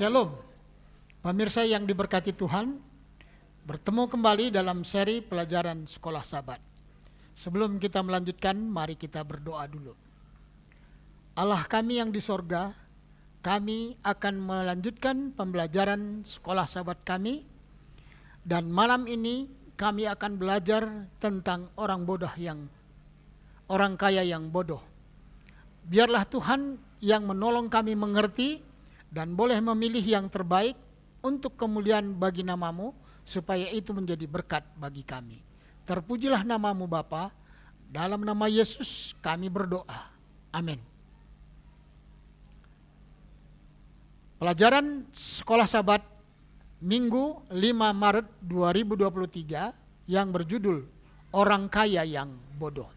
Shalom, pemirsa yang diberkati Tuhan, bertemu kembali dalam seri pelajaran Sekolah Sabat. Sebelum kita melanjutkan, mari kita berdoa dulu. Allah kami yang di sorga, kami akan melanjutkan pembelajaran Sekolah Sabat kami, dan malam ini kami akan belajar tentang orang kaya yang bodoh. Biarlah Tuhan yang menolong kami mengerti dan boleh memilih yang terbaik untuk kemuliaan bagi namamu, supaya itu menjadi berkat bagi kami. Terpujilah namamu Bapa, dalam nama Yesus kami berdoa. Amin. Pelajaran Sekolah Sabat Minggu 5 Maret 2023 yang berjudul Orang Kaya yang Bodoh.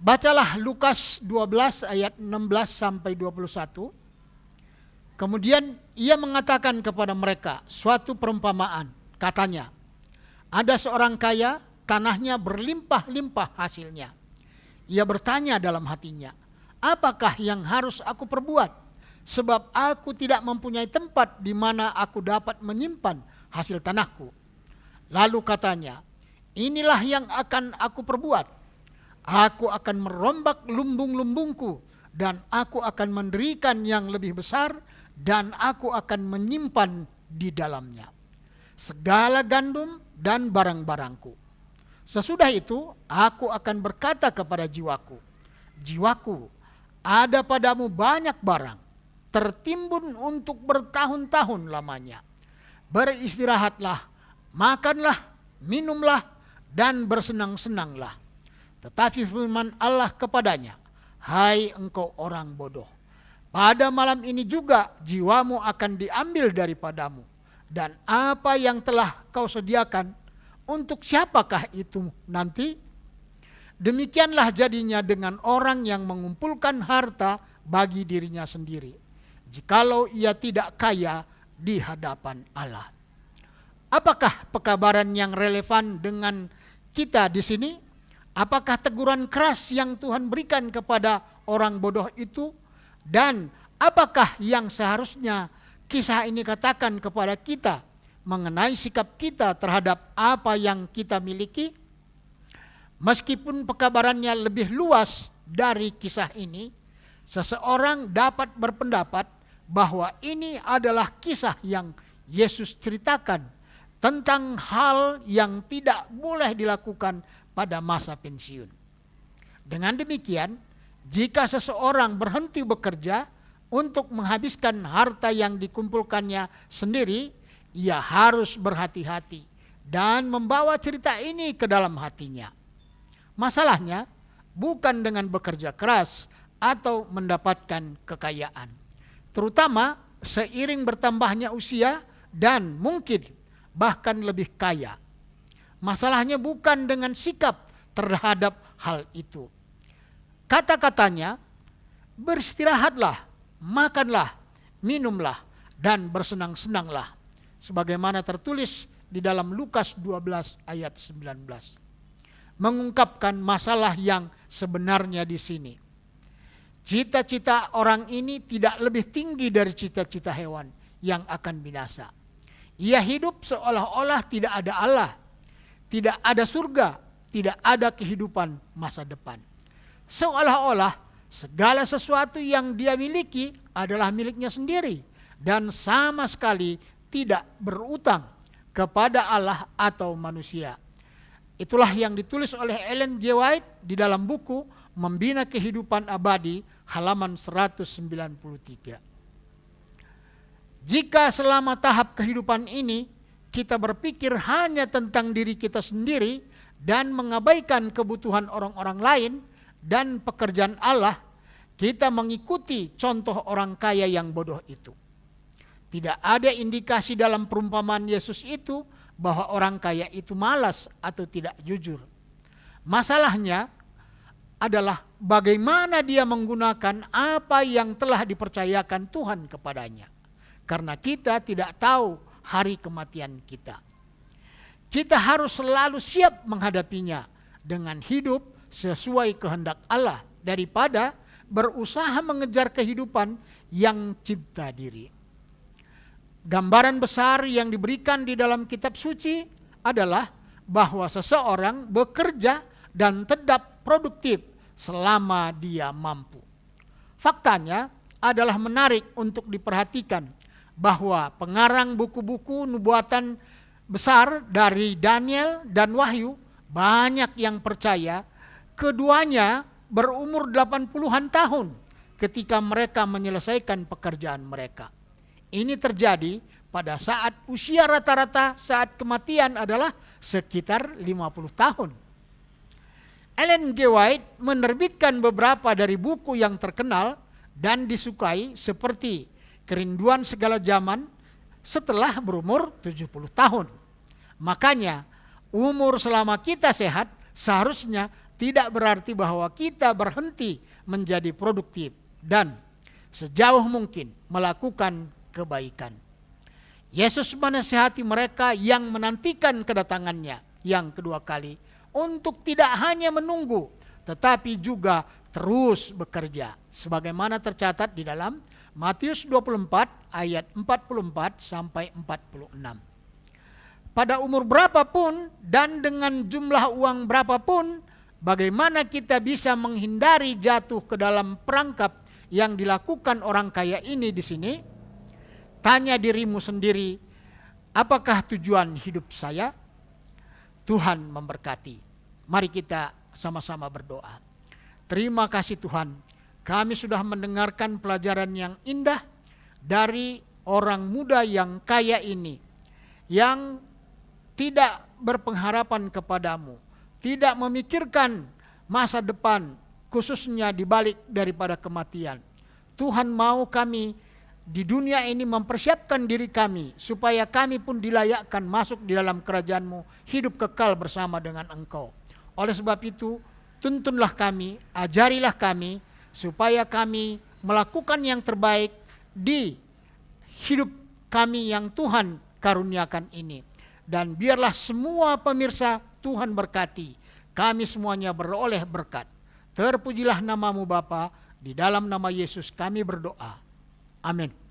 Bacalah Lukas 12 ayat 16 sampai 21. Kemudian ia mengatakan kepada mereka suatu perumpamaan. Katanya, ada seorang kaya, tanahnya berlimpah-limpah hasilnya. Ia bertanya dalam hatinya, apakah yang harus aku perbuat? Sebab aku tidak mempunyai tempat di mana aku dapat menyimpan hasil tanahku. Lalu katanya, inilah yang akan aku perbuat. Aku akan merombak lumbung-lumbungku, dan aku akan mendirikan yang lebih besar, dan aku akan menyimpan di dalamnya segala gandum dan barang-barangku. Sesudah itu aku akan berkata kepada jiwaku, jiwaku, ada padamu banyak barang, tertimbun untuk bertahun-tahun lamanya. Beristirahatlah, makanlah, minumlah, dan bersenang-senanglah. Tetapi firman Allah kepadanya, hai engkau orang bodoh, pada malam ini juga jiwamu akan diambil daripadamu, dan apa yang telah kau sediakan, untuk siapakah itu nanti? Demikianlah jadinya dengan orang yang mengumpulkan harta bagi dirinya sendiri, jikalau ia tidak kaya di hadapan Allah. Apakah pekabaran yang relevan dengan kita di sini? Apakah teguran keras yang Tuhan berikan kepada orang bodoh itu? Dan apakah yang seharusnya kisah ini katakan kepada kita mengenai sikap kita terhadap apa yang kita miliki? Meskipun pekabarannya lebih luas dari kisah ini, seseorang dapat berpendapat bahwa ini adalah kisah yang Yesus ceritakan tentang hal yang tidak boleh dilakukan pada masa pensiun. Dengan demikian, jika seseorang berhenti bekerja untuk menghabiskan harta yang dikumpulkannya sendiri, ia harus berhati-hati dan membawa cerita ini ke dalam hatinya. Masalahnya bukan dengan bekerja keras atau mendapatkan kekayaan, terutama seiring bertambahnya usia dan mungkin bahkan lebih kaya. Masalahnya bukan dengan sikap terhadap hal itu. Kata-katanya, beristirahatlah, makanlah, minumlah, dan bersenang-senanglah. Sebagaimana tertulis di dalam Lukas 12 ayat 19. Mengungkapkan masalah yang sebenarnya di sini. Cita-cita orang ini tidak lebih tinggi dari cita-cita hewan yang akan binasa. Ia hidup seolah-olah tidak ada Allah, tidak ada surga, tidak ada kehidupan masa depan. Seolah-olah segala sesuatu yang dia miliki adalah miliknya sendiri dan sama sekali tidak berutang kepada Allah atau manusia. Itulah yang ditulis oleh Ellen G. White di dalam buku Membina Kehidupan Abadi halaman 193. Jika selama tahap kehidupan ini kita berpikir hanya tentang diri kita sendiri dan mengabaikan kebutuhan orang-orang lain dan pekerjaan Allah, kita mengikuti contoh orang kaya yang bodoh itu. Tidak ada indikasi dalam perumpamaan Yesus itu bahwa orang kaya itu malas atau tidak jujur. Masalahnya adalah bagaimana dia menggunakan apa yang telah dipercayakan Tuhan kepadanya. Karena kita tidak tahu hari kematian kita. Kita harus selalu siap menghadapinya dengan hidup sesuai kehendak Allah daripada berusaha mengejar kehidupan yang cinta diri. Gambaran besar yang diberikan di dalam kitab suci adalah bahwa seseorang bekerja dan tetap produktif selama dia mampu. Faktanya adalah menarik untuk diperhatikan bahwa pengarang buku-buku nubuatan besar dari Daniel dan Wahyu banyak yang percaya keduanya berumur 80-an tahun ketika mereka menyelesaikan pekerjaan mereka. Ini terjadi pada saat usia rata-rata saat kematian adalah sekitar 50 tahun. Ellen G. White menerbitkan beberapa dari buku yang terkenal dan disukai seperti Kerinduan Segala Zaman setelah berumur 70 tahun. Makanya umur selama kita sehat seharusnya tidak berarti bahwa kita berhenti menjadi produktif dan sejauh mungkin melakukan kebaikan. Yesus menasihati mereka yang menantikan kedatangannya yang kedua kali untuk tidak hanya menunggu tetapi juga terus bekerja sebagaimana tercatat di dalam Matius 24 ayat 44 sampai 46. Pada umur berapapun dan dengan jumlah uang berapapun, bagaimana kita bisa menghindari jatuh ke dalam perangkap yang dilakukan orang kaya ini di sini? Tanya dirimu sendiri, apakah tujuan hidup saya? Tuhan memberkati. Mari kita sama-sama berdoa. Terima kasih Tuhan, kami sudah mendengarkan pelajaran yang indah dari orang muda yang kaya ini, yang tidak berpengharapan kepadamu, tidak memikirkan masa depan, khususnya di balik daripada kematian. Tuhan mau kami di dunia ini mempersiapkan diri kami, supaya kami pun dilayakkan masuk di dalam kerajaan-Mu, hidup kekal bersama dengan Engkau. Oleh sebab itu, tuntunlah kami, ajarilah kami, supaya kami melakukan yang terbaik di hidup kami yang Tuhan karuniakan ini. Dan biarlah semua pemirsa Tuhan berkati, kami semuanya beroleh berkat. Terpujilah nama-Mu Bapa, di dalam nama Yesus kami berdoa. Amin.